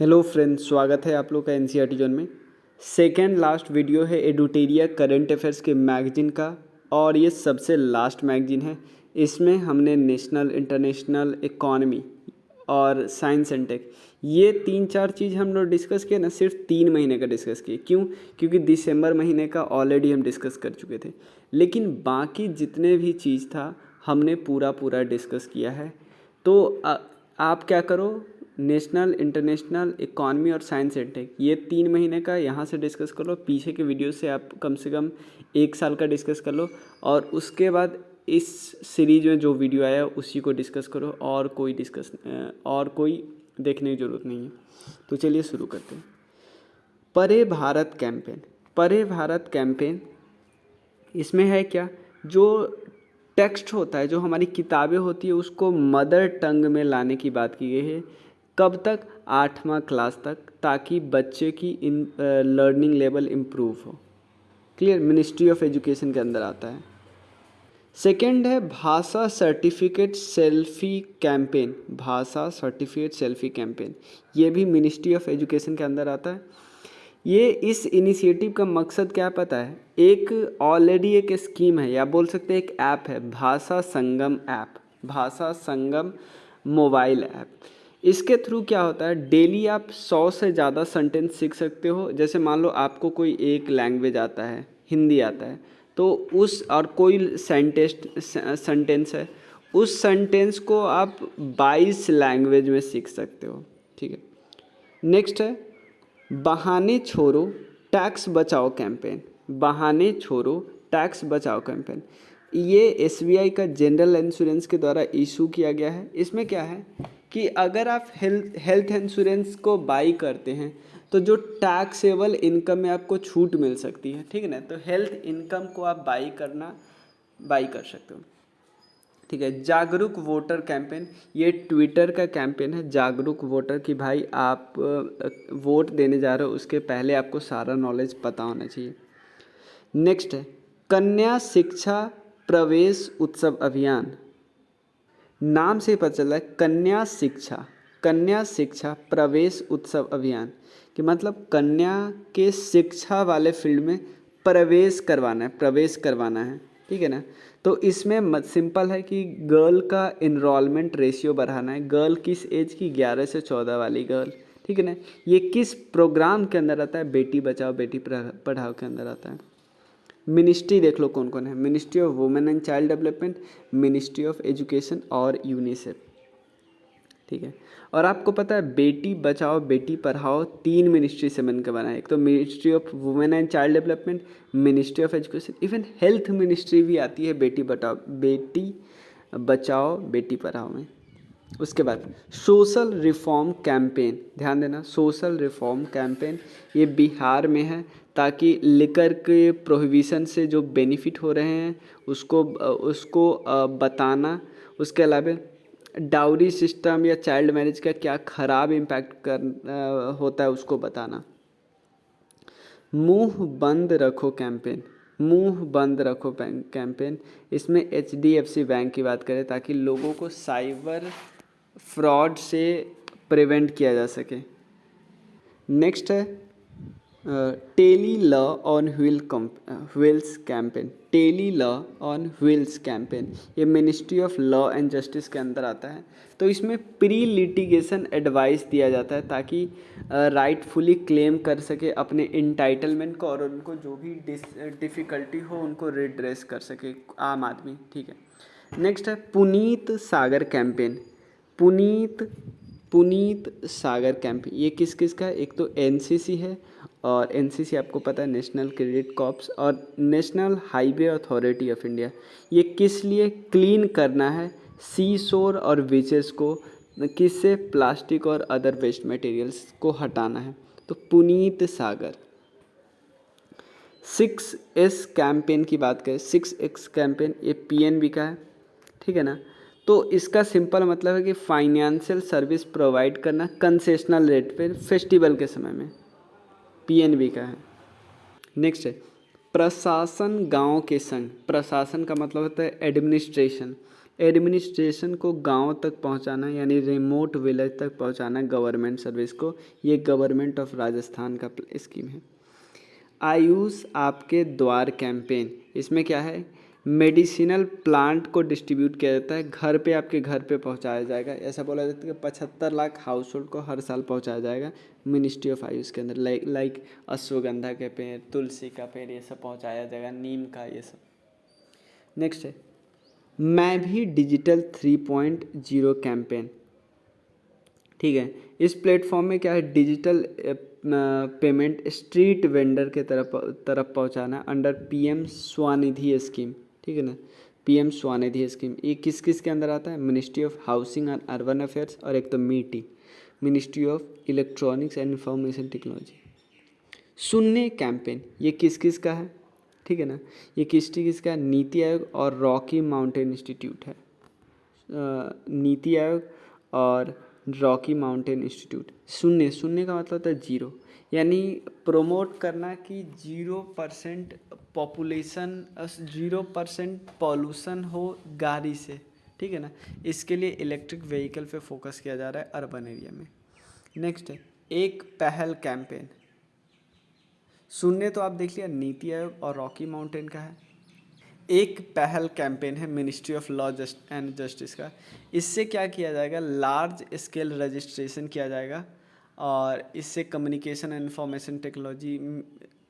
Hello friends, स्वागत है आप लोग का एनसीईआरटी जोन में। सेकेंड लास्ट वीडियो है एडुटेरिया करंट अफेयर्स के मैगजीन का, और ये सबसे लास्ट मैगजीन है। इसमें हमने नेशनल, इंटरनेशनल, इकॉनमी और साइंस एंड टेक, ये 3-4 चीज़ हम लोग डिस्कस किए ना। सिर्फ 3 महीने का डिस्कस किए। क्यों? क्योंकि दिसंबर महीने का ऑलरेडी हम डिस्कस कर चुके थे, लेकिन बाकी जितने भी चीज़ था हमने पूरा डिस्कस किया है। तो आप क्या करो, नेशनल, इंटरनेशनल, इकॉनमी और साइंस एंड टेक, ये 3 महीने का यहाँ से डिस्कस कर लो। पीछे के वीडियो से आप कम से कम 1 साल का डिस्कस कर लो, और उसके बाद इस सीरीज में जो वीडियो आया उसी को डिस्कस करो, और कोई देखने की ज़रूरत नहीं है। तो चलिए शुरू करते हैं। परे भारत कैंपेन। परे भारत कैंपेन इसमें है क्या, जो टेक्स्ट होता है, जो हमारी किताबें होती है, उसको मदर टंग में लाने की बात की गई है। कब तक? 8वां क्लास तक, ताकि बच्चे की लर्निंग लेवल इम्प्रूव हो। क्लियर? मिनिस्ट्री ऑफ एजुकेशन के अंदर आता है। सेकेंड है भाषा सर्टिफिकेट सेल्फी कैंपेन। भाषा सर्टिफिकेट सेल्फी कैंपेन, ये भी मिनिस्ट्री ऑफ एजुकेशन के अंदर आता है। ये इस इनिशिएटिव का मकसद क्या पता है? एक ऑलरेडी एक स्कीम है, या बोल सकते हैं एक ऐप है, भाषा संगम ऐप, भाषा संगम मोबाइल ऐप। इसके थ्रू क्या होता है, डेली आप 100 से ज़्यादा सेंटेंस सीख सकते हो। जैसे मान लो आपको कोई एक लैंग्वेज आता है, हिंदी आता है, तो उस और कोई सेंटेंस है, उस सेंटेंस को आप 22 लैंग्वेज में सीख सकते हो। ठीक है। नेक्स्ट है बहाने छोड़ो टैक्स बचाओ कैंपेन। बहाने छोड़ो टैक्स बचाओ कैंपेन, ये एसबीआई का जनरल इंश्योरेंस के द्वारा इशू किया गया है। इसमें क्या है कि अगर आप हेल्थ इंश्योरेंस को बाई करते हैं तो जो टैक्सेबल इनकम में आपको छूट मिल सकती है। ठीक है ना? तो हेल्थ इनकम को आप बाई कर सकते हो। ठीक है। जागरूक वोटर कैंपेन, ये ट्विटर का कैंपेन है, जागरूक वोटर, कि भाई आप वोट देने जा रहे हो, उसके पहले आपको सारा नॉलेज पता होना चाहिए। नेक्स्ट है कन्या शिक्षा प्रवेश उत्सव अभियान। नाम से पता चला है कन्या शिक्षा प्रवेश उत्सव अभियान, कि मतलब कन्या के शिक्षा वाले फील्ड में प्रवेश करवाना है। ठीक है ना? तो इसमें सिंपल है कि गर्ल का इनरोलमेंट रेशियो बढ़ाना है। गर्ल किस एज की? 11 से 14 वाली गर्ल। ठीक है ना? ये किस प्रोग्राम के अंदर आता है? बेटी बचाओ बेटी पढ़ाओ के अंदर आता है। मिनिस्ट्री देख लो कौन कौन है, ministry of women and child development, ministry of education और यूनिसेफ। ठीक है। और आपको पता है बेटी बचाओ बेटी पढ़ाओ 3 मिनिस्ट्री से बनकर बना है। एक तो ministry of women and child development, ministry of education, even health ministry भी आती है बेटी बचाओ बेटी पढ़ाओ में। उसके बाद सोशल रिफॉर्म कैंपेन, ध्यान देना, सोशल रिफॉर्म कैंपेन ये बिहार में है, ताकि लिकर के प्रोहिबिशन से जो बेनिफिट हो रहे हैं उसको बताना। उसके अलावा डाउरी सिस्टम या चाइल्ड मैरिज का क्या ख़राब इम्पैक्ट होता है उसको बताना। मुंह बंद रखो कैंपेन, मुंह बंद रखो कैंपेन, इसमें एचडीएफसी बैंक की बात करें, ताकि लोगों को साइबर फ्रॉड से प्रिवेंट किया जा सके। नेक्स्ट है tele law on wheels campaign, tele law on wheels campaign, ये ministry of law and justice के अंदर आता है। तो इसमें प्री लिटिगेशन एडवाइस दिया जाता है, ताकि राइटफुली क्लेम कर सके अपने इंटाइटलमेंट को, और उनको जो भी डिफ़िकल्टी हो उनको रिड्रेस कर सके आम आदमी। ठीक है। नेक्स्ट है पुनीत सागर कैंपेन, पुनीत सागर कैंपेन, ये किस किस का है? एक तो एनसीसी है, और एनसीसी आपको पता है नेशनल क्रेडिट कॉर्प्स, और national highway authority of India. ये किस लिए? क्लीन करना है सी शोर और बीचेस को, किससे? प्लास्टिक और अदर वेस्ट मटेरियल्स को हटाना है। तो पुनीत सागर। 6S कैंपेन की बात करें, 6X कैंपेन, ये पीएनबी का है। ठीक है ना? तो इसका सिंपल मतलब है कि फाइनेंशियल सर्विस प्रोवाइड करना कंसेशनल रेट पे फेस्टिवल के समय में, पीएनबी का है। नेक्स्ट है प्रशासन गांव के संग, प्रशासन का मतलब होता है एडमिनिस्ट्रेशन, एडमिनिस्ट्रेशन को गांव तक पहुंचाना यानी रिमोट विलेज तक पहुंचाना गवर्नमेंट सर्विस को, ये गवर्नमेंट ऑफ राजस्थान का स्कीम है। आयुष आपके द्वार कैंपेन, इसमें क्या है, मेडिसिनल प्लांट को डिस्ट्रीब्यूट किया जाता है, घर पे आपके घर पे पहुंचाया जाएगा। ऐसा बोला जाता है कि 75 लाख हाउस होल्ड को हर साल पहुंचाया जाएगा मिनिस्ट्री ऑफ आयुष के अंदर। लाइक अश्वगंधा के पेड़, तुलसी का पेड़, ये सब पहुंचाया जाएगा, नीम का, ये सब। नेक्स्ट है मैं भी डिजिटल 3.0 कैंपेन। ठीक है, इस प्लेटफॉर्म में क्या है, डिजिटल पेमेंट स्ट्रीट वेंडर के तरफ पहुंचाना अंडर पीएम स्वनिधि स्कीम। ठीक है ना, पीएम स्वनिधि स्कीम ये किस किस के अंदर आता है, ministry of housing and urban affairs, और एक तो मीटी, ministry of electronics and information technology. शून्य कैंपेन ये किस किस का है, ठीक है ना, ये किस का, नीति आयोग और रॉकी माउंटेन इंस्टीट्यूट है। नीति आयोग और रॉकी माउंटेन इंस्टीट्यूट। शून्य का मतलब होता है जीरो, यानी प्रोमोट करना कि 0% पॉपुलेशन, 0% पॉल्यूशन हो गाड़ी से। ठीक है ना, इसके लिए इलेक्ट्रिक व्हीकल पे फोकस किया जा रहा है अर्बन एरिया में। नेक्स्ट है एक पहल कैंपेन। शून्य तो आप देख लिया, नीति आयोग और रॉकी माउंटेन का है। एक पहल कैंपेन है ministry of law and justice का। इससे क्या किया जाएगा, लार्ज स्केल रजिस्ट्रेशन किया जाएगा और इससे कम्युनिकेशन एंड इंफॉर्मेशन टेक्नोलॉजी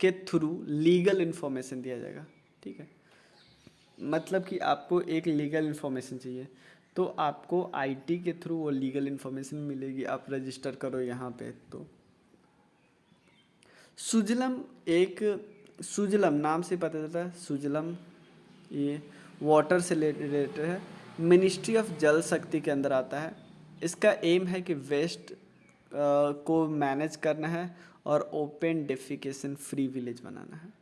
के थ्रू लीगल इन्फॉर्मेशन दिया जाएगा। ठीक है, मतलब कि आपको एक लीगल इन्फॉर्मेशन चाहिए तो आपको आईटी के थ्रू वो लीगल इन्फॉर्मेशन मिलेगी, आप रजिस्टर करो यहाँ पे। तो सुजलम नाम से पता चलता है, सुजलम ये वाटर से रिलेटेड है, मिनिस्ट्री ऑफ जल शक्ति के अंदर आता है। इसका एम है कि वेस्ट को मैनेज करना है और ओपन डेफिकेशन फ्री विलेज बनाना है।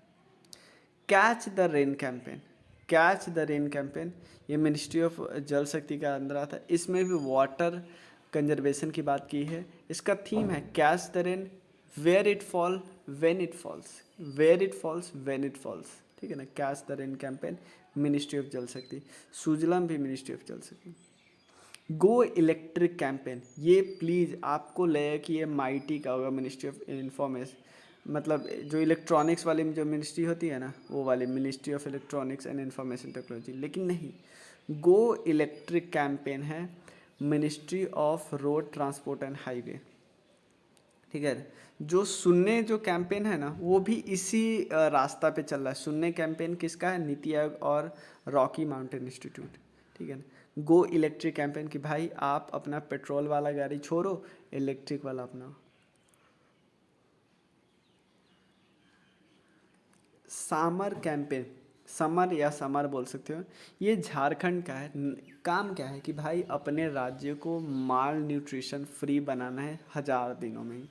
Catch the rain campaign, catch the rain campaign ये मिनिस्ट्री ऑफ जल शक्ति का अंदर आता है। इसमें भी वाटर कंजर्वेशन की बात की है। इसका थीम है catch the rain where it fall when it falls, where it falls when it falls. ठीक है ना, catch the rain campaign ministry of Jal Shakti. Sujalam भी ministry of Jal Shakti. Go electric campaign, ये प्लीज़ आपको लगे कि ये माइटी का होगा, मिनिस्ट्री ऑफ इंफॉर्मेशन, मतलब जो इलेक्ट्रॉनिक्स वाली जो मिनिस्ट्री होती है ना, वो वाली ministry of electronics and information technology, लेकिन नहीं, गो इलेक्ट्रिक कैंपेन है ministry of road transport and highway. ठीक है, जो शून्य जो कैंपेन है ना वो भी इसी रास्ता पे चल रहा है। शून्य कैंपेन किसका है, नीति आयोग और रॉकी माउंटेन इंस्टीट्यूट। ठीक है ना, गो इलेक्ट्रिक कैंपेन कि भाई आप अपना पेट्रोल वाला गाड़ी छोड़ो, इलेक्ट्रिक वाला अपना। सामर कैंपेन, समर या समर बोल सकते हो, ये झारखंड का है। काम क्या है कि भाई अपने राज्य को माल न्यूट्रिशन फ्री बनाना है 1000 दिनों में।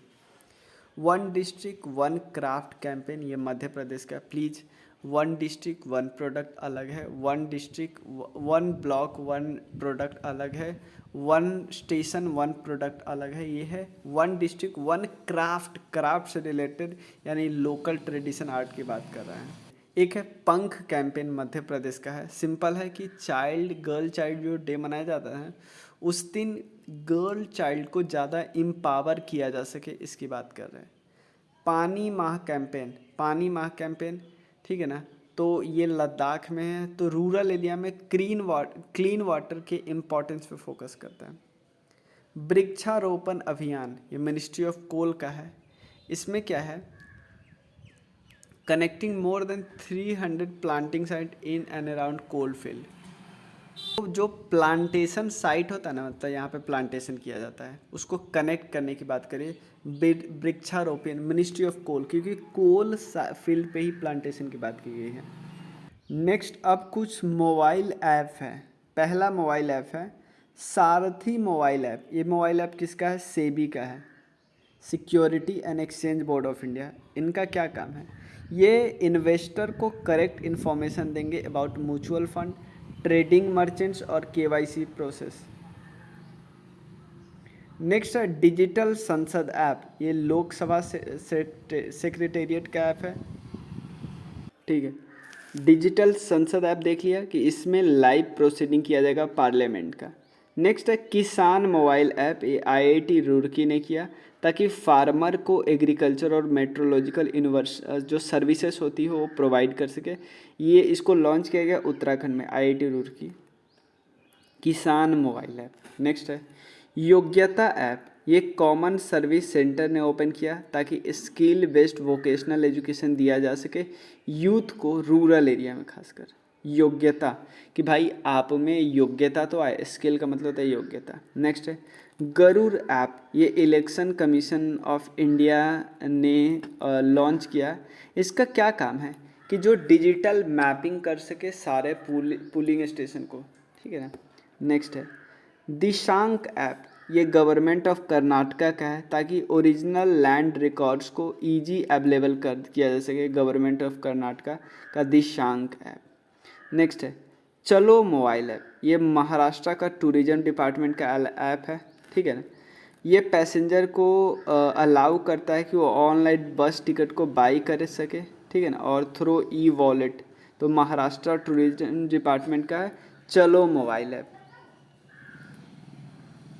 One district one craft campaign ये मध्य प्रदेश का। Please, one district one product अलग है, one district one block one product अलग है, वन स्टेशन वन प्रोडक्ट अलग है। ये है one district one craft, craft से रिलेटेड यानी लोकल ट्रेडिशन आर्ट की बात कर रहे हैं। एक है पंख कैंपेन, मध्य प्रदेश का है। सिंपल है कि गर्ल चाइल्ड जो डे मनाया जाता है उस दिन गर्ल चाइल्ड को ज़्यादा एम्पावर किया जा सके, इसकी बात कर रहे हैं। पानी माह कैंपेन, पानी माह कैंपेन, ठीक है ना, तो ये लद्दाख में है, तो रूरल एरिया में क्लीन वाटर के इम्पोर्टेंस पे फोकस करता है। वृक्षारोपण अभियान ये मिनिस्ट्री ऑफ कोल का है। इसमें क्या है, connecting more than 300 planting site in and around coal field. तो जो प्लांटेशन साइट होता है ना, मतलब यहाँ पे प्लांटेशन किया जाता है, उसको कनेक्ट करने की बात करें वृक्षारोपण मिनिस्ट्री ऑफ कोल, क्योंकि कोल फील्ड पे ही प्लांटेशन की बात की गई है। नेक्स्ट अब कुछ मोबाइल ऐप है। पहला मोबाइल ऐप है सारथी मोबाइल ऐप। ये मोबाइल ऐप किसका है, सेबी का है, security and exchange board of India. इनका क्या काम है, ये इन्वेस्टर को करेक्ट इन्फॉर्मेशन देंगे about mutual fund, trading merchants और केवाईसी प्रोसेस। नेक्स्ट है डिजिटल संसद ऐप, ये लोकसभा सेक्रेटेरिएट का ऐप है। ठीक है, डिजिटल संसद ऐप देख लिया कि इसमें लाइव प्रोसीडिंग किया जाएगा पार्लियामेंट का। नेक्स्ट है किसान मोबाइल ऐप, ये आईआईटी रुड़की ने किया ताकि फार्मर को एग्रीकल्चर और मेट्रोलॉजिकल यूनिवर्स जो सर्विसेज होती हो वो प्रोवाइड कर सके। ये इसको लॉन्च किया गया उत्तराखंड में, आईआईटी रुड़की, किसान मोबाइल ऐप। नेक्स्ट है योग्यता ऐप, ये कॉमन सर्विस सेंटर ने ओपन किया ताकि स्किल बेस्ड वोकेशनल एजुकेशन दिया जा सके यूथ को रूरल एरिया में खासकर। योग्यता कि भाई आप में योग्यता तो आए, स्किल का मतलब होता है योग्यता। नेक्स्ट है गरुड़ ऐप, ये इलेक्शन कमीशन ऑफ इंडिया ने लॉन्च किया। इसका क्या काम है कि जो डिजिटल मैपिंग कर सके सारे पुलिंग स्टेशन को, ठीक है ना। नेक्स्ट है दिशांक ऐप, ये गवर्नमेंट ऑफ कर्नाटका का है ताकि ओरिजिनल लैंड रिकॉर्ड्स को इजी अवेलेबल कर किया जा सके, गवर्नमेंट ऑफ कर्नाटका का दिशांक ऐप। नेक्स्ट है चलो मोबाइल ऐप, ये महाराष्ट्र का टूरिज्म डिपार्टमेंट का ऐप है, ठीक है ना। ये पैसेंजर को अलाउ करता है कि वो ऑनलाइन बस टिकट को बाई कर सके, ठीक है ना, और थ्रू ई वॉलेट। तो महाराष्ट्र टूरिज्म डिपार्टमेंट का है चलो मोबाइल ऐप।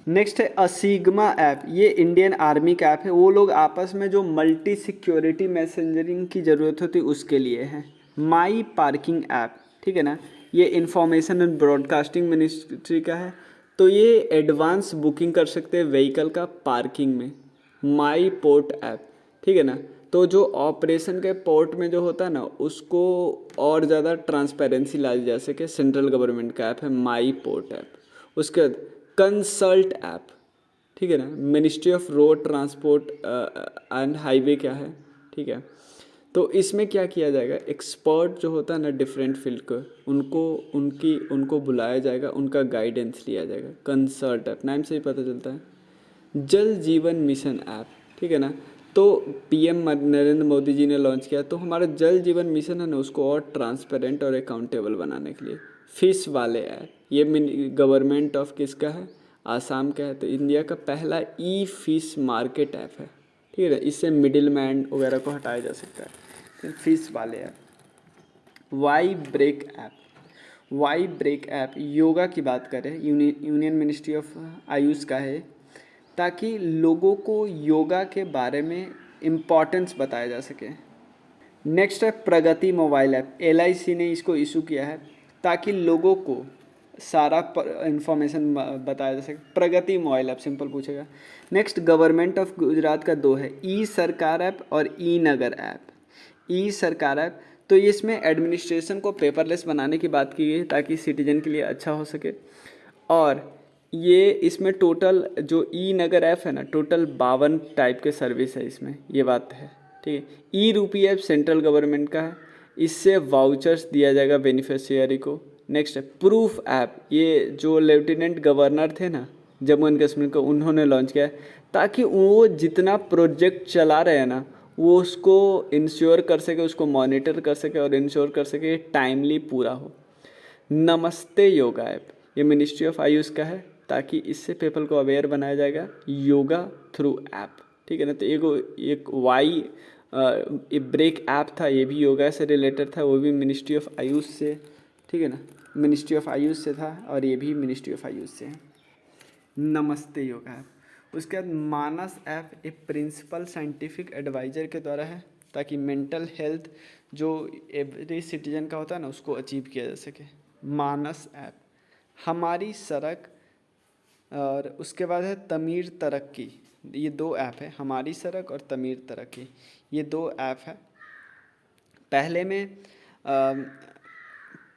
नेक्स्ट है असिग्मा ऐप, ये इंडियन आर्मी का ऐप है, वो लोग आपस में जो मल्टी सिक्योरिटी मैसेंजरिंग की ज़रूरत होती है उसके लिए है। माई पार्किंग ऐप, ठीक है ना, ये इंफॉर्मेशन एंड ब्रॉडकास्टिंग मिनिस्ट्री का है, तो ये एडवांस बुकिंग कर सकते हैं व्हीकल का पार्किंग में। माई पोर्ट ऐप, ठीक है ना, तो जो ऑपरेशन के पोर्ट में जो होता है ना उसको और ज़्यादा ट्रांसपेरेंसी लाई जा सके, सेंट्रल गवर्नमेंट का ऐप है माई पोर्ट ऐप। उसके बाद कंसल्ट ऐप, ठीक है ना, ministry of road transport and highway क्या है, ठीक है। तो इसमें क्या किया जाएगा, एक्सपर्ट जो होता है ना डिफरेंट फील्ड को, उनको बुलाया जाएगा, उनका गाइडेंस लिया जाएगा। कंसल्ट ऐप नाम से ही पता चलता है। जल जीवन मिशन ऐप, ठीक है ना, तो पीएम नरेंद्र मोदी जी ने लॉन्च किया, तो हमारा जल जीवन मिशन है ना उसको और ट्रांसपेरेंट और अकाउंटेबल बनाने के लिए। फिश वाले ऐप, ये गवर्नमेंट ऑफ किसका है, आसाम का है, तो इंडिया का पहला ई फिश मार्केट ऐप है, ठीक है ना, इससे मिडिल मैन वगैरह को हटाया जा सकता है। फिर फिश वाले app. Y break app, Y break app yoga की बात करें, यूनियन मिनिस्ट्री ऑफ आयुष का है ताकि लोगों को योगा के बारे में इम्पॉर्टेंस बताया जा सके। नेक्स्ट है प्रगति मोबाइल ऐप, एलआईसी ने इसको इशू किया है ताकि लोगों को सारा इंफॉर्मेशन बताया जा सके। प्रगति मोबाइल ऐप सिंपल पूछेगा। नेक्स्ट गवर्नमेंट ऑफ गुजरात का दो है, ई सरकार ऐप और ई नगर ऐप। ई सरकार ऐप तो ये इसमें एडमिनिस्ट्रेशन को पेपरलेस बनाने की बात की गई है ताकि सिटीजन के लिए अच्छा हो सके। और ये इसमें टोटल जो ई नगर ऐप है ना, टोटल 52 टाइप के सर्विस है इसमें, ये बात है, ठीक है। ई रूपी ऐप सेंट्रल गवर्नमेंट का है, इससे वाउचर्स दिया जाएगा बेनिफिशियरी को। नेक्स्ट है प्रूफ ऐप, ये जो लेफ्टिनेंट गवर्नर थे ना जम्मू एंड कश्मीर को, उन्होंने लॉन्च किया है ताकि वो जितना प्रोजेक्ट चला रहे हैं ना वो उसको इंश्योर कर सके, उसको मॉनिटर कर सके और इंश्योर कर सके टाइमली पूरा हो। नमस्ते योगा ऐप, ये मिनिस्ट्री ऑफ आयुष का है ताकि इससे पीपल को अवेयर बनाया जाएगा योगा थ्रू ऐप, ठीक है ना। तो एक वाई ब्रेक ऐप था, ये भी योगा से रिलेटेड था, वो भी मिनिस्ट्री ऑफ आयुष से, ठीक है ना, मिनिस्ट्री ऑफ आयुष से था, और ये भी मिनिस्ट्री ऑफ आयुष से है। नमस्ते योगा ऐप। उसके बाद मानस ऐप एक प्रिंसिपल साइंटिफिक एडवाइज़र के द्वारा है ताकि मेंटल हेल्थ जो एवरी सिटीजन का होता है ना उसको अचीव किया जा सके। मानस ऐप। हमारी सड़क, और उसके बाद है तमीर तरक्की, ये दो ऐप है, हमारी सड़क और तमीर तरक्की, ये दो ऐप है। पहले में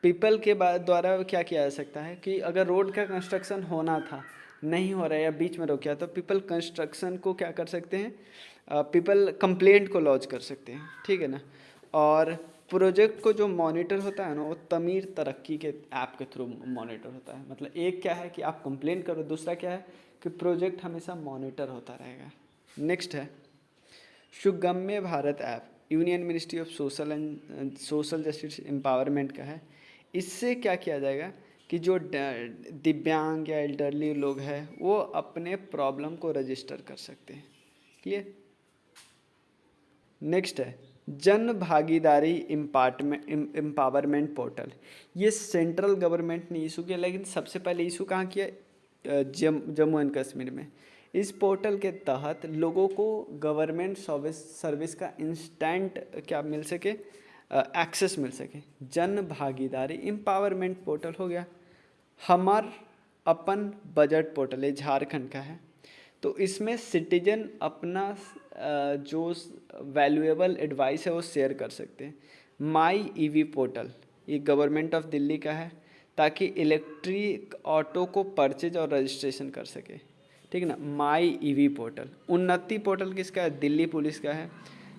पीपल के बाद द्वारा क्या किया जा सकता है कि अगर रोड का कंस्ट्रक्शन होना था, नहीं हो रहा है या बीच में रोक गया, तो पीपल कंस्ट्रक्शन को क्या कर सकते हैं, पीपल कंप्लेंट को लॉन्च कर सकते हैं, ठीक है ना। और प्रोजेक्ट को जो मॉनिटर होता है ना वो तमीर तरक्की के ऐप के थ्रू मॉनिटर होता है। मतलब एक क्या है कि आप कंप्लेंट करो, दूसरा क्या है कि प्रोजेक्ट हमेशा मॉनिटर होता रहेगा। नेक्स्ट है Sugamya Bharat app, union ministry of social justice empowerment का है। इससे क्या किया जाएगा कि जो दिव्यांग या एल्डरली लोग हैं वो अपने प्रॉब्लम को रजिस्टर कर सकते हैं। क्लियर। नेक्स्ट है जन भागीदारी एम्पावरमेंट पोर्टल, ये सेंट्रल गवर्नमेंट ने इशू किया, लेकिन सबसे पहले इशू कहाँ किया? जम्मू एंड कश्मीर में। इस पोर्टल के तहत लोगों को गवर्नमेंट सर्विस का इंस्टेंट क्या मिल सके, एक्सेस मिल सके। जन भागीदारी एम्पावरमेंट पोर्टल हो गया। हमार अपन बजट पोर्टल, ये झारखंड का है। तो इसमें सिटीजन अपना जो वैल्यूएबल एडवाइस है वो शेयर कर सकते हैं। माई ईवी पोर्टल, ये गवर्नमेंट ऑफ दिल्ली का है, ताकि इलेक्ट्रिक ऑटो को परचेज और रजिस्ट्रेशन कर सके, ठीक है ना। माई ईवी पोर्टल। उन्नति पोर्टल किसका है? दिल्ली पुलिस का है,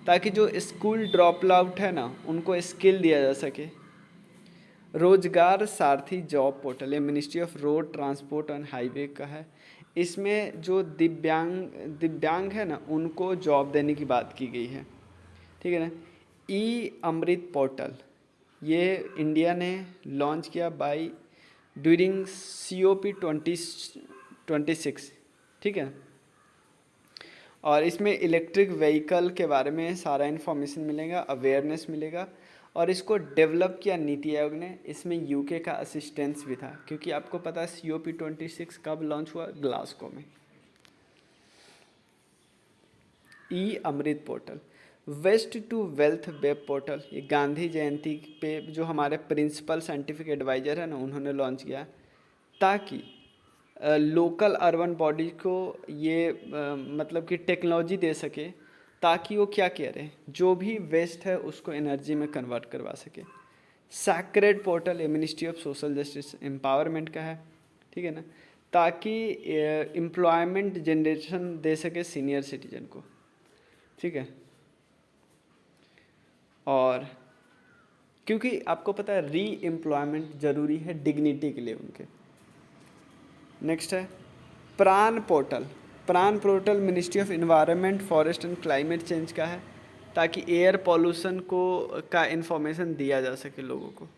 ताकि जो स्कूल ड्रॉप आउट है ना उनको स्किल दिया जा सके। रोजगार सारथी जॉब पोर्टल, ये ministry of road transport and highway का है। इसमें जो दिव्यांग है ना उनको जॉब देने की बात की गई है, ठीक है ना। ई अमृत पोर्टल, ये इंडिया ने लॉन्च किया बाई ड्यूरिंग COP 2026, ठीक है। और इसमें इलेक्ट्रिक व्हीकल के बारे में सारा इन्फॉर्मेशन मिलेगा, अवेयरनेस मिलेगा। और इसको डेवलप किया नीति आयोग ने। इसमें यूके का असिस्टेंस भी था, क्योंकि आपको पता है COP 26 कब लॉन्च हुआ? ग्लासगो में। E Amrit portal. Waste to wealth web portal, ये गांधी जयंती पे जो हमारे प्रिंसिपल साइंटिफिक एडवाइज़र है ना उन्होंने लॉन्च किया, ताकि लोकल अर्बन बॉडी को ये मतलब कि टेक्नोलॉजी दे सके, ताकि वो क्या करें, जो भी वेस्ट है उसको एनर्जी में कन्वर्ट करवा सके। सैक्रेड पोर्टल, ये ministry of social justice empowerment का है, ठीक है ना, ताकि एम्प्लॉयमेंट जनरेशन दे सके सीनियर सिटीजन को, ठीक है। और क्योंकि आपको पता है री एम्प्लॉयमेंट ज़रूरी है डिग्निटी के लिए उनके। नेक्स्ट है प्राण पोर्टल। प्राण portal ministry of environment forest and climate change का है, ताकि एयर पॉल्यूशन को का इन्फॉर्मेशन दिया जा सके लोगों को।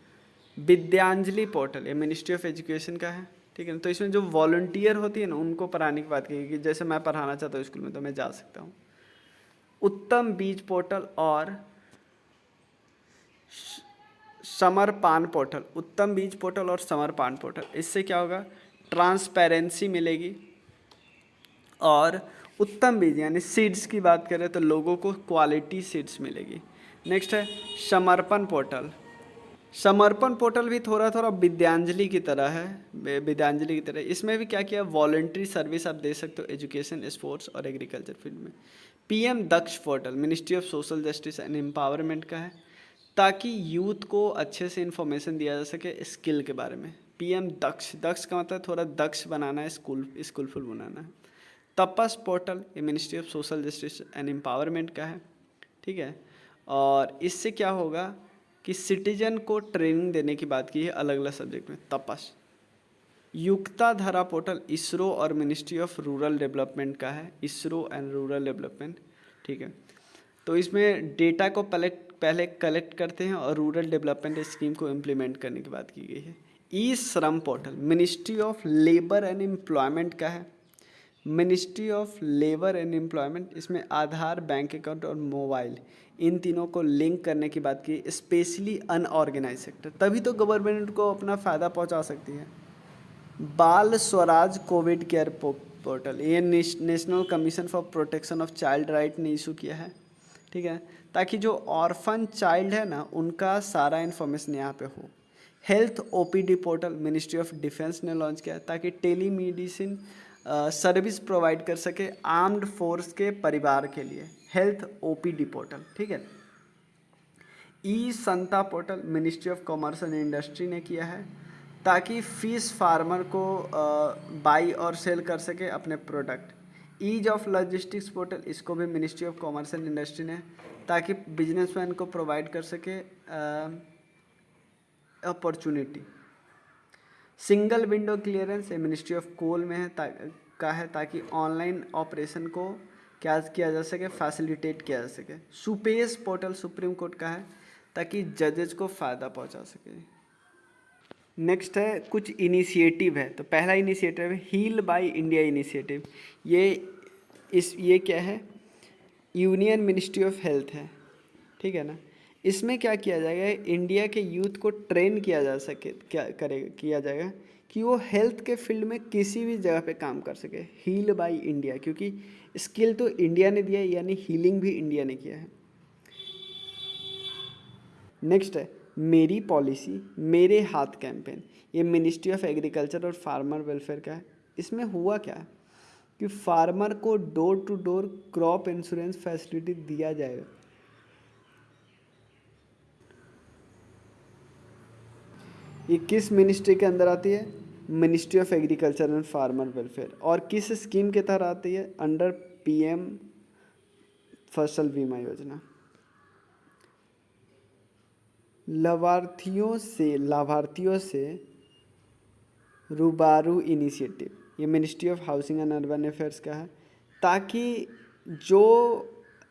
विद्यांजलि पोर्टल, ये मिनिस्ट्री ऑफ एजुकेशन का है, ठीक है ना। तो इसमें जो वॉलंटियर होती है ना उनको पढ़ाने की बात की कि जैसे मैं पढ़ाना चाहता हूँ स्कूल में तो मैं जा सकता हूँ। उत्तम बीज पोर्टल और समरपान पोर्टल। उत्तम बीज पोर्टल और समरपान पोर्टल, इससे क्या होगा? ट्रांसपेरेंसी मिलेगी। और उत्तम बीज यानी सीड्स की बात करें तो लोगों को क्वालिटी सीड्स मिलेगी। नेक्स्ट है समर्पण पोर्टल। समर्पण पोर्टल भी थोड़ा थोड़ा विद्यांजलि की तरह है, विद्यांजलि की तरह। इसमें भी क्या किया? वॉलंटरी सर्विस आप दे सकते हो एजुकेशन, स्पोर्ट्स और एग्रीकल्चर फील्ड में। PM Daksh portal ministry of social justice and empowerment का है, ताकि यूथ को अच्छे से इन्फॉर्मेशन दिया जा सके स्किल के बारे में। PM दक्ष, दक्ष का मतलब थोड़ा दक्ष बनाना है, स्कूलफुल बनाना है। तपस पोर्टल, ये ministry of social justice and empowerment का है, ठीक है। और इससे क्या होगा कि सिटीजन को ट्रेनिंग देने की बात की है अलग अलग सब्जेक्ट में। तपस। युक्ता धारा पोर्टल इसरो और मिनिस्ट्री ऑफ रूरल डेवलपमेंट का है, इसरो एंड रूरल डेवलपमेंट, ठीक है। तो इसमें डेटा को पहले कलेक्ट करते हैं और रूरल डेवलपमेंट स्कीम को इम्प्लीमेंट करने की बात की गई है। ई श्रम portal ministry of labour and employment का है, ministry of labour and employment. इसमें आधार, बैंक अकाउंट और मोबाइल, इन तीनों को लिंक करने की बात की, स्पेशली अनऑर्गेनाइज सेक्टर, तभी तो गवर्नमेंट को अपना फ़ायदा पहुंचा सकती है। बाल स्वराज कोविड केयर पोर्टल, ये national commission for protection of child right ने इशू किया है, ठीक है, ताकि जो ऑर्फन चाइल्ड है ना उनका सारा इन्फॉर्मेशन यहाँ पे हो। Health OPD portal ministry of defence ने लॉन्च किया, ताकि टेलीमेडिसिन सर्विस प्रोवाइड कर सके आर्म्ड फोर्स के परिवार के लिए। हेल्थ OPD पोर्टल, ठीक है। E Santa portal ministry of commerce and industry ने किया है, ताकि फिश फार्मर को बाई और सेल कर सके अपने product. Ease of logistics portal, इसको भी ministry of commerce and industry ने, ताकि बिजनेसमैन को प्रोवाइड कर सके अपॉर्चुनिटी। सिंगल विंडो क्लियरेंस, ये मिनिस्ट्री ऑफ कोल में है ताकि ऑनलाइन ऑपरेशन को क्या किया जा सके, फैसिलिटेट किया जा सके। सुपेस पोर्टल सुप्रीम कोर्ट का है, ताकि जजेस को फ़ायदा पहुंचा सके। नेक्स्ट है कुछ इनिशिएटिव है, तो पहला इनिशिएटिव है हील बाय इंडिया इनिशिएटिव। ये क्या है? यूनियन मिनिस्ट्री ऑफ हेल्थ है, ठीक है ना। इसमें क्या किया जाएगा, इंडिया के यूथ को ट्रेन किया जा सके, किया जाएगा कि वो हेल्थ के फील्ड में किसी भी जगह पे काम कर सके। हील बाय इंडिया, क्योंकि स्किल तो इंडिया ने दिया है, यानी हीलिंग भी इंडिया ने किया है। नेक्स्ट है मेरी पॉलिसी मेरे हाथ कैंपेन। ये मिनिस्ट्री ऑफ एग्रीकल्चर और फार्मर वेलफेयर का है। इसमें हुआ क्या है कि फार्मर को door to door crop insurance facility दिया जाएगा। ये किस मिनिस्ट्री के अंदर आती है, ministry of agriculture and farmer welfare. और किस स्कीम के तहत आती है, अंडर पीएम फसल बीमा योजना। लाभार्थियों से रूबारू इनिशिएटिव, ये ministry of housing and urban affairs का है, ताकि जो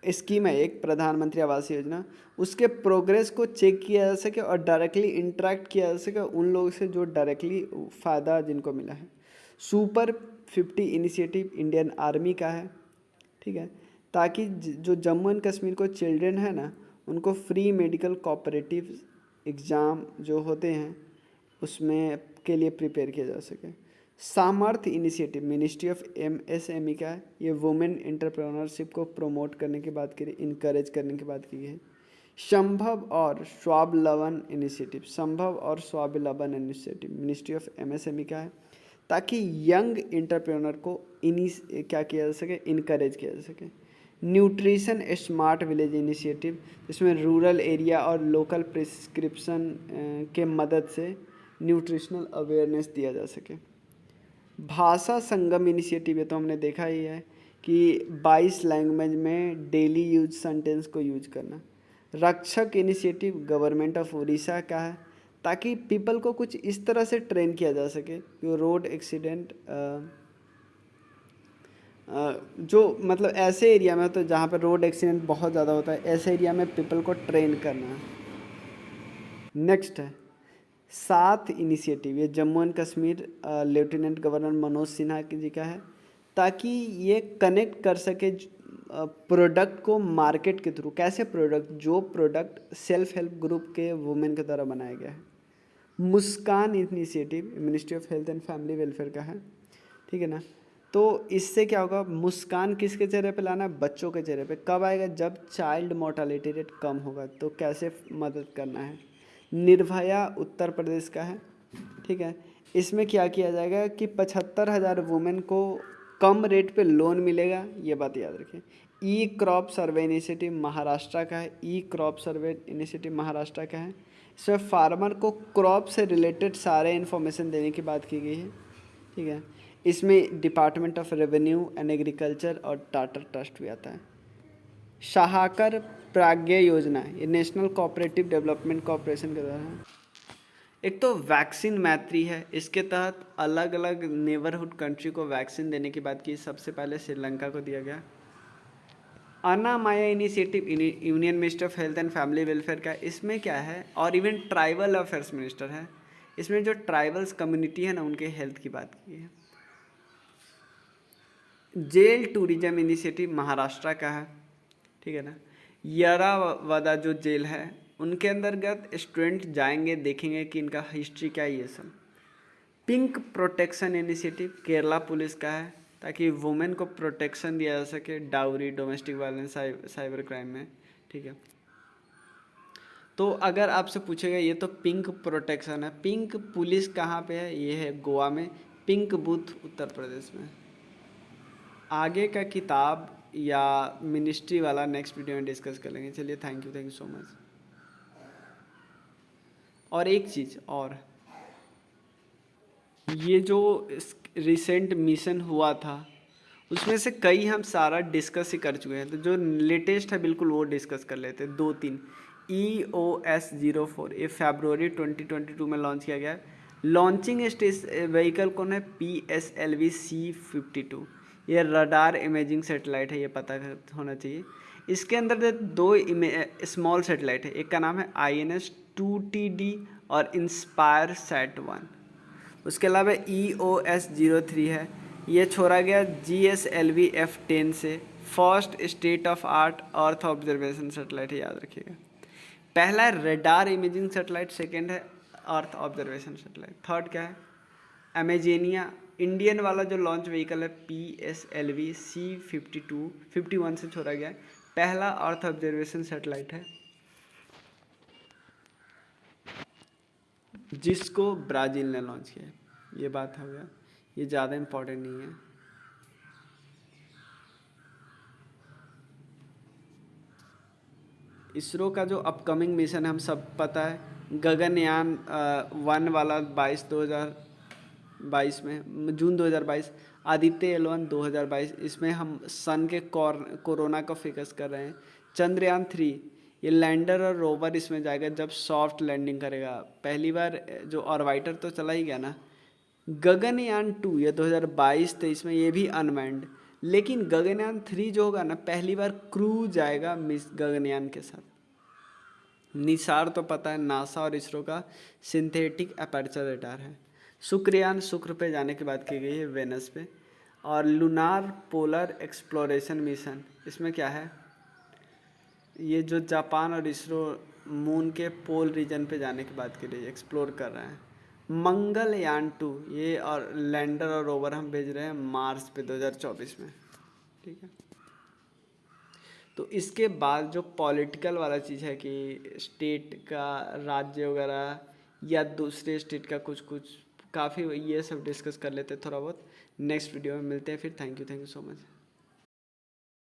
स्कीम है एक प्रधानमंत्री आवास योजना, उसके प्रोग्रेस को चेक किया जा सके और डायरेक्टली इंटरेक्ट किया जा सके उन लोगों से जो डायरेक्टली फ़ायदा जिनको मिला है। सुपर 50 इनिशिएटिव इंडियन आर्मी का है, ठीक है, ताकि जो जम्मू एंड कश्मीर को चिल्ड्रेन है ना, उनको फ्री मेडिकल कोऑपरेटिव एग्ज़ाम जो होते हैं उसमें के लिए प्रिपेयर किया जा सके। सामर्थ्य इनिशिएटिव मिनिस्ट्री ऑफ एमएसएमई का है, ये वुमेन एंटरप्रेन्योरशिप को प्रमोट करने की बात की, इनकरेज करने की बात की है। संभव और स्वावलंबन इनिशिएटिव, संभव और स्वावलंबन इनिशिएटिव मिनिस्ट्री ऑफ एमएसएमई का है, ताकि यंग एंटरप्रेन्योर को क्या किया जा सके, इनकरेज किया जा सके। न्यूट्रिशन स्मार्ट विलेज इनिशिएटिव, जिसमें रूरल एरिया और लोकल प्रिस्क्रिप्शन के मदद से न्यूट्रिशनल अवेयरनेस दिया जा सके। भाषा संगम इनिशिएटिव, ये तो हमने देखा ही है कि 22 लैंग्वेज में डेली यूज सेंटेंस को यूज करना। रक्षक इनिशिएटिव गवर्नमेंट ऑफ उड़ीसा का है, ताकि पीपल को कुछ इस तरह से ट्रेन किया जा सके कि रोड एक्सीडेंट जो मतलब ऐसे एरिया में तो जहाँ पर रोड एक्सीडेंट बहुत ज़्यादा होता है, ऐसे एरिया में पीपल को ट्रेन करना। नेक्स्ट है 7 इनिशिएटिव, ये Jammu and Kashmir lieutenant governor Manoj Sinha ji का है, ताकि ये कनेक्ट कर सके प्रोडक्ट को मार्केट के थ्रू। कैसे प्रोडक्ट, जो प्रोडक्ट सेल्फ हेल्प ग्रुप के वुमेन के द्वारा बनाया गया है। Muskaan initiative ministry of health and family welfare का है, ठीक है ना। तो इससे क्या होगा, मुस्कान किसके चेहरे पे लाना है, बच्चों के चेहरे पे। कब आएगा, जब चाइल्ड मोर्टालिटी रेट कम होगा। तो कैसे मदद करना है। निर्भया उत्तर प्रदेश का है, ठीक है। इसमें क्या किया जाएगा कि 75,000 वुमेन को कम रेट पे लोन मिलेगा, ये बात याद रखें। ई क्रॉप सर्वे इनिशिएटिव महाराष्ट्र का है, ई क्रॉप सर्वे इनिशिएटिव महाराष्ट्र का है। इसमें फार्मर को क्रॉप से रिलेटेड सारे इन्फॉर्मेशन देने की बात की गई है, ठीक है। इसमें department of revenue and agriculture और टाटा ट्रस्ट भी आता है। शाहाकर प्राज्ञ योजना, ये नेशनल कोऑपरेटिव डेवलपमेंट कॉरपोरेशन के द्वारा है। एक तो वैक्सीन मैत्री है, इसके तहत अलग अलग नेबरहुड कंट्री को वैक्सीन देने की बात की। सबसे पहले श्रीलंका को दिया गया। Anamaya initiative union minister of health and family welfare का, इसमें क्या है, और इवन ट्राइबल अफेयर्स मिनिस्टर है, इसमें जो ट्राइबल्स कम्युनिटी है ना, उनके हेल्थ की बात की है। जेल टूरिज्म इनिशिएटिव महाराष्ट्र का है, ठीक है ना। यरावदा जो जेल है उनके अंतर्गत स्टूडेंट जाएंगे, देखेंगे कि इनका हिस्ट्री क्या है, ये सब। Pink protection initiative Kerala police का है, ताकि वुमेन को प्रोटेक्शन दिया जा सके dowry, domestic violence, cyber crime में, ठीक है। तो अगर आपसे पूछेगा ये तो पिंक प्रोटेक्शन है, पिंक पुलिस कहाँ पे है, ये है गोवा में, पिंक बूथ उत्तर प्रदेश में। आगे का किताब या मिनिस्ट्री वाला नेक्स्ट वीडियो में डिस्कस कर लेंगे। चलिए, थैंक यू सो मच। और एक चीज़ और, ये जो रिसेंट मिशन हुआ था उसमें से कई हम सारा डिस्कस ही कर चुके हैं, तो जो लेटेस्ट है बिल्कुल वो डिस्कस कर लेते हैं। 2-3 EOS-04, ये फरवरी 2022 में लॉन्च किया गया है। लॉन्चिंग स्टेज व्हीकल कौन है, PSLV C-52, ये रडार इमेजिंग सेटेलाइट है, ये पता होना चाहिए। इसके अंदर 2 स्मॉल सेटेलाइट है, एक का नाम है INS-2TD और इंस्पायर सैट-1। उसके अलावा EOS-03 है, ये छोड़ा गया GSLV F-10 से। First state of art earth observation satellite है, याद रखिएगा। पहला है रेडार इमेजिंग सेटेलाइट, सेकेंड है अर्थ ऑब्जर्वेशन सेटेलाइट, थर्ड क्या है अमेजेनिया। इंडियन वाला जो लॉन्च व्हीकल है PSLV C-52 से छोड़ा गया है, पहला अर्थ ऑब्जर्वेशन सेटेलाइट है जिसको ब्राज़ील ने लॉन्च किया है। ये बात हो गया, ये ज़्यादा इम्पोर्टेंट नहीं है। इसरो का जो अपकमिंग मिशन है हम सब पता है, गगनयान 1 वाला 2022 में, जून 2022, आदित्य L1 2022, इसमें हम सन के कोरोना का फोकस कर रहे हैं। चंद्रयान 3, ये लैंडर और रोवर इसमें जाएगा जब सॉफ्ट लैंडिंग करेगा। पहली बार जो ऑर्बिटर तो चला ही गया ना। गगनयान 2 ये 2022-23 में, ये भी अनमैन्ड, लेकिन गगनयान 3 जो होगा ना, पहली बार क्रू जाएगा मिस गगनयान के साथ। निसार तो पता है नासा और इसरो का सिंथेटिक अपर्चर रेडार है। शुक्रयान शुक्र पे जाने की बात की गई है, वेनस पे। और लूनार पोलर एक्सप्लोरेशन मिशन, इसमें क्या है, ये जो जापान और इसरो मून के पोल रीजन पे जाने की बात की रही है, एक्सप्लोर कर रहे हैं। मंगलयान 2, ये और लैंडर और रोवर हम भेज रहे हैं मार्स पे 2024 में, ठीक है। तो इसके बाद जो पॉलिटिकल वाला चीज़ है कि स्टेट का, राज्य वगैरह या दूसरे स्टेट का कुछ कुछ, काफ़ी ये सब डिस्कस कर लेते हैं थोड़ा बहुत। नेक्स्ट वीडियो में मिलते हैं फिर। Thank you so much.